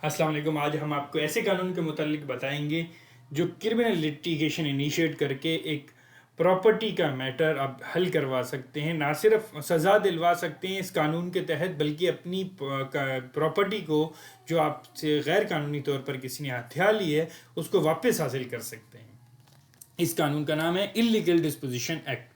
السلام علیکم. آج ہم آپ کو ایسے قانون کے متعلق بتائیں گے جو کرمنل لٹیگیشن انیشیٹ کر کے ایک پراپرٹی کا میٹر آپ حل کروا سکتے ہیں. نہ صرف سزا دلوا سکتے ہیں اس قانون کے تحت بلکہ اپنی پراپرٹی کو جو آپ سے غیر قانونی طور پر کسی نے ہتھیا لی ہے اس کو واپس حاصل کر سکتے ہیں. اس قانون کا نام ہے اللیگل ڈسپوزیشن ایکٹ.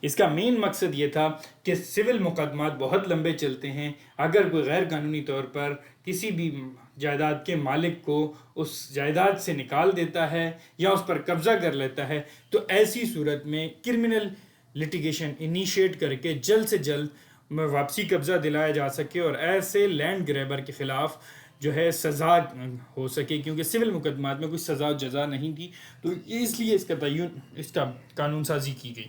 اس کا مین مقصد یہ تھا کہ سول مقدمات بہت لمبے چلتے ہیں. اگر کوئی غیر قانونی طور پر کسی بھی جائیداد کے مالک کو اس جائیداد سے نکال دیتا ہے یا اس پر قبضہ کر لیتا ہے تو ایسی صورت میں کرمنل لٹیگیشن انیشیٹ کر کے جلد سے جلد واپسی قبضہ دلایا جا سکے اور ایسے لینڈ گریبر کے خلاف جو ہے سزا ہو سکے، کیونکہ سول مقدمات میں کوئی سزا و جزا نہیں تھی. تو اس لیے اس کا قانون سازی کی گئی.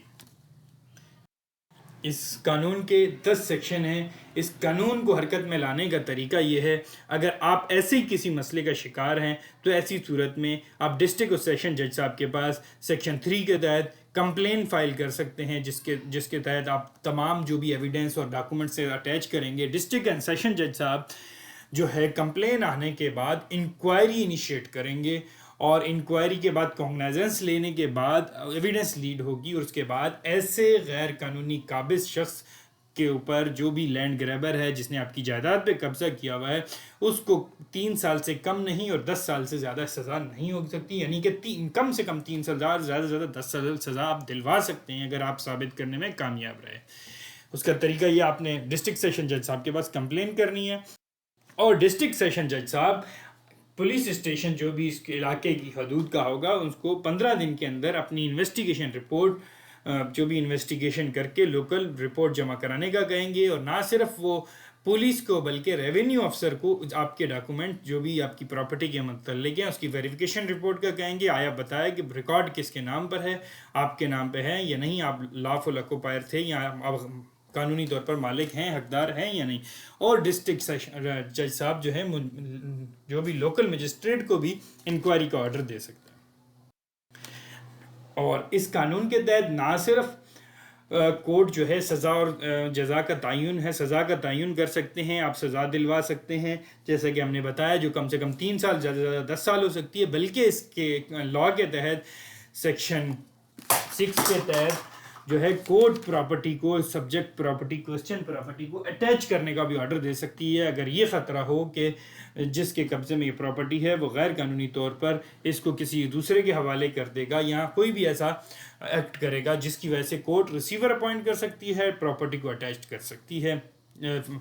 اس قانون کے 10 سیکشن ہیں. اس قانون کو حرکت میں لانے کا طریقہ یہ ہے، اگر آپ ایسے ہی کسی مسئلے کا شکار ہیں تو ایسی صورت میں آپ ڈسٹرکٹ اور سیشن جج صاحب کے پاس سیکشن 3 کے تحت کمپلین فائل کر سکتے ہیں، جس کے تحت آپ تمام جو بھی ایویڈنس اور ڈاکومنٹ سے اٹیچ کریں گے. ڈسٹرکٹ اینڈ سیشن جج صاحب جو ہے کمپلین آنے کے بعد انکوائری انیشیٹ کریں گے اور انکوائری کے بعد کوگنائزنس لینے کے بعد ایویڈنس لیڈ ہوگی اور اس کے بعد ایسے غیر قانونی قابض شخص کے اوپر جو بھی لینڈ گریبر ہے جس نے آپ کی جائیداد پہ قبضہ کیا ہوا ہے اس کو 3 سال سے کم نہیں اور 10 سال سے زیادہ سزا نہیں ہو سکتی. یعنی کہ کم سے کم 3 سال، زیادہ سے زیادہ 10 سال سزا آپ دلوا سکتے ہیں اگر آپ ثابت کرنے میں کامیاب رہے. اس کا طریقہ یہ، آپ نے ڈسٹرکٹ سیشن جج صاحب کے پاس کمپلین کرنی ہے اور ڈسٹرکٹ سیشن جج صاحب پولیس اسٹیشن جو بھی اس کے علاقے کی حدود کا ہوگا اس کو 15 دن کے اندر اپنی انویسٹیگیشن رپورٹ جو بھی انویسٹیگیشن کر کے لوکل رپورٹ جمع کرانے کا کہیں گے. اور نہ صرف وہ پولیس کو بلکہ ریونیو افسر کو آپ کے ڈاکومنٹ جو بھی آپ کی پراپرٹی کے متعلق ہیں اس کی ویریفیکیشن رپورٹ کا کہیں گے. آیا بتایا کہ ریکارڈ کس کے نام پر ہے، آپ کے نام پہ ہے یا نہیں، آپ لافل اکوپائر تھے یا آپ قانونی طور پر مالک ہیں، حقدار ہیں یا نہیں. اور ڈسٹرکٹ جج صاحب جو ہے جو بھی لوکل مجسٹریٹ کو بھی انکوائری کا آرڈر دے سکتے ہیں. اور اس قانون کے تحت نہ صرف کورٹ جو ہے سزا اور جزا کا تعین ہے، سزا کا تعین کر سکتے ہیں، آپ سزا دلوا سکتے ہیں جیسا کہ ہم نے بتایا جو کم سے کم 3 سال، زیادہ سے زیادہ 10 سال ہو سکتی ہے. بلکہ اس کے لاء کے تحت سیکشن 6 کے تحت جو ہے کورٹ پراپرٹی کو، سبجیکٹ پراپرٹی، کوسچن پراپرٹی کو اٹیچ کرنے کا بھی آرڈر دے سکتی ہے اگر یہ خطرہ ہو کہ جس کے قبضے میں یہ پراپرٹی ہے وہ غیر قانونی طور پر اس کو کسی دوسرے کے حوالے کر دے گا یا کوئی بھی ایسا ایکٹ کرے گا جس کی وجہ سے کورٹ ریسیور اپوائنٹ کر سکتی ہے، پراپرٹی کو اٹیچ کر سکتی ہے،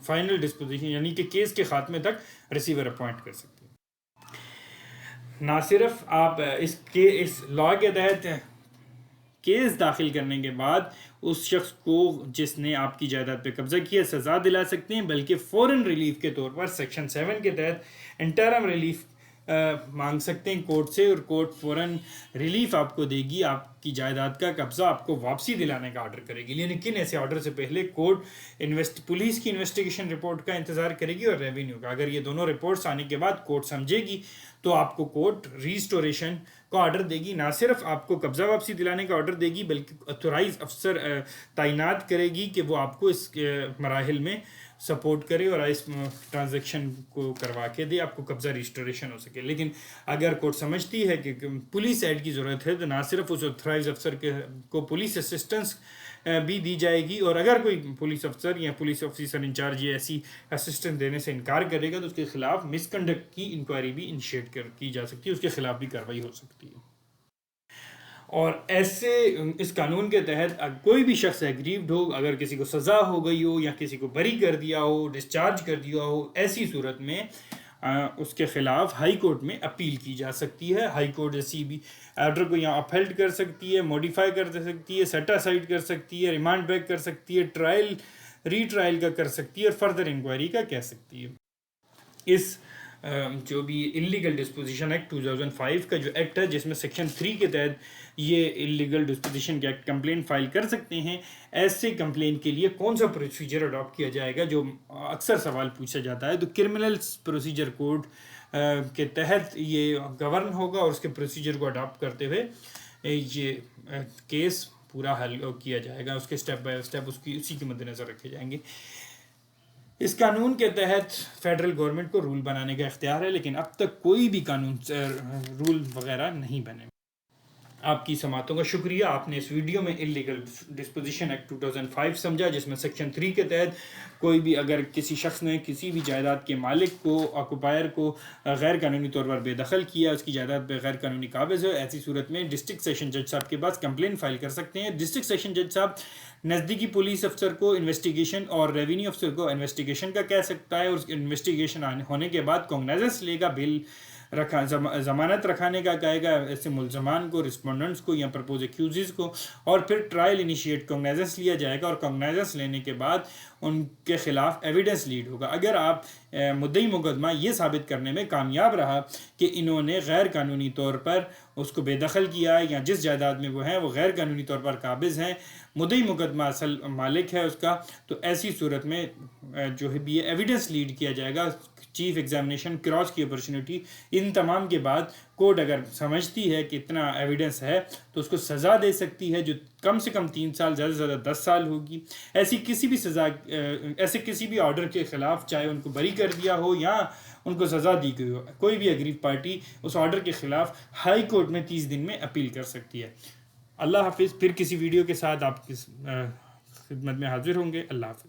فائنل ڈسپوزیشن یعنی کہ کیس کے خاتمے تک ریسیور اپوائنٹ کر سکتی ہے. نہ صرف آپ اس لاء کے تحت کیس داخل کرنے کے بعد اس شخص کو جس نے آپ کی جائیداد پہ قبضہ کیا سزا دلا سکتے ہیں، بلکہ فوراً ریلیف کے طور پر سیکشن 7 کے تحت انٹرم ریلیف مانگ سکتے ہیں کورٹ سے اور کورٹ فوراً ریلیف آپ کو دے گی، آپ کی جائیداد کا قبضہ آپ کو واپسی دلانے کا آرڈر کرے گی. لیکن ایسے آرڈر سے پہلے کورٹ پولیس کی انویسٹیگیشن رپورٹ کا انتظار کرے گی اور ریونیو کا. اگر یہ دونوں رپورٹس آنے کے بعد کورٹ سمجھے گی تو آپ کو کورٹ ریسٹوریشن کا آرڈر دے گی. نہ صرف آپ کو قبضہ واپسی دلانے کا آرڈر دے گی بلکہ اتھورائز افسر تعینات کرے گی کہ وہ آپ کو اس مراحل میں سپورٹ کرے اور اس ٹرانزیکشن کو کروا کے دے، آپ کو قبضہ ریسٹوریشن ہو سکے. لیکن اگر کورٹ سمجھتی ہے کہ پولیس ایڈ کی ضرورت ہے تو نہ صرف اس اتھورائز افسر کو پولیس اسسٹنس بھی دی جائے گی، اور اگر کوئی پولیس افسر یا پولیس آفیسر انچارج یہ ایسی اسسٹنس دینے سے انکار کرے گا تو اس کے خلاف مس کنڈکٹ کی انکوائری بھی انیشیٹ کی جا سکتی ہے، اس کے خلاف بھی کارروائی ہو سکتی ہے. اور ایسے اس قانون کے تحت کوئی بھی شخص ایگریوڈ ہو، اگر کسی کو سزا ہو گئی ہو یا کسی کو بری کر دیا ہو، ڈسچارج کر دیا ہو، ایسی صورت میں اس کے خلاف ہائی کورٹ میں اپیل کی جا سکتی ہے. ہائی کورٹ ایسی بھی آرڈر کو یہاں اپہیلڈ کر سکتی ہے، موڈیفائی کر سکتی ہے، سیٹ اسائڈ کر سکتی ہے، ریمانڈ بیک کر سکتی ہے، ٹرائل ری ٹرائل کا کر سکتی ہے اور فردر انکوائری کا کہہ سکتی ہے. اس جو بھی اللیگل ڈسپوزیشن ایکٹ 2005 کا جو ایکٹ ہے جس میں سیکشن 3 کے تحت یہ اللیگل ڈسپوزیشن کا ایکٹ کمپلین فائل کر سکتے ہیں. ایسے کمپلین کے لیے کون سا پروسیجر اڈاپٹ کیا جائے گا، جو اکثر سوال پوچھا جاتا ہے، تو کرمنل پروسیجر کوڈ کے تحت یہ گورن ہوگا اور اس کے پروسیجر کو اڈاپٹ کرتے ہوئے یہ کیس پورا حل کیا جائے گا. اس کے سٹیپ بائی سٹیپ اسی کے مد نظر رکھے جائیں گے. اس قانون کے تحت فیڈرل گورنمنٹ کو رول بنانے کا اختیار ہے، لیکن اب تک کوئی بھی قانون رول وغیرہ نہیں بنے۔ آپ کی سماعتوں کا شکریہ۔ آپ نے اس ویڈیو میں انلیگل ڈسپوزیشن ایکٹ 2005 سمجھا، جس میں سیکشن 3 کے تحت کوئی بھی اگر کسی شخص نے کسی بھی جائیداد کے مالک کو، آکوپائر کو غیر قانونی طور پر بے دخل کیا، اس کی جائیداد پہ غیر قانونی قابض ہے، ایسی صورت میں ڈسٹرکٹ سیشن جج صاحب کے پاس کمپلین فائل کر سکتے ہیں۔ ڈسٹرکٹ سیشن جج صاحب نزدیکی پولیس افسر کو انویسٹیگیشن اور ریونیو افسر کو انویسٹیگیشن کا کہہ سکتا ہے، اور انویسٹیگیشن ہونے کے بعد کاگنائزنس لے گا، بیل ضمانت رکھانے کا کہے گا ایسے ملزمان کو، رسپونڈنٹس کو یا پرپوز ایکیوزز کو، اور پھر ٹرائل انیشیٹ کاگنائزنس لیا جائے گا، اور کاگنائزنس لینے کے بعد ان کے خلاف ایویڈنس لیڈ ہوگا۔ اگر آپ مدعی مقدمہ یہ ثابت کرنے میں کامیاب رہا کہ انہوں نے غیر قانونی طور پر اس کو بے دخل کیا ہے، یا جس جائیداد میں وہ ہیں وہ غیر قانونی طور پر قابض ہیں، مدعی مقدمہ اصل مالک ہے اس کا، تو ایسی صورت میں جو ہے بھی ایویڈنس لیڈ کیا جائے گا، چیف ایگزامینیشن، کراس کی اپرچونٹی، ان تمام کے بعد کورٹ اگر سمجھتی ہے کہ اتنا ایویڈنس ہے تو اس کو سزا دے سکتی ہے، جو کم سے کم 3 سال، زیادہ سے زیادہ 10 سال ہوگی۔ ایسی کسی بھی سزا، ایسے کسی بھی آرڈر کے خلاف، چاہے ان کو بری کر دیا ہو یا ان کو سزا دی گئی ہو، کوئی بھی اگریو پارٹی اس آرڈر کے خلاف ہائی کورٹ میں 30 دن میں اپیل کر سکتی ہے۔ اللہ حافظ۔ پھر کسی ویڈیو کے ساتھ آپ کی خدمت میں حاضر ہوں گے۔ اللہ حافظ۔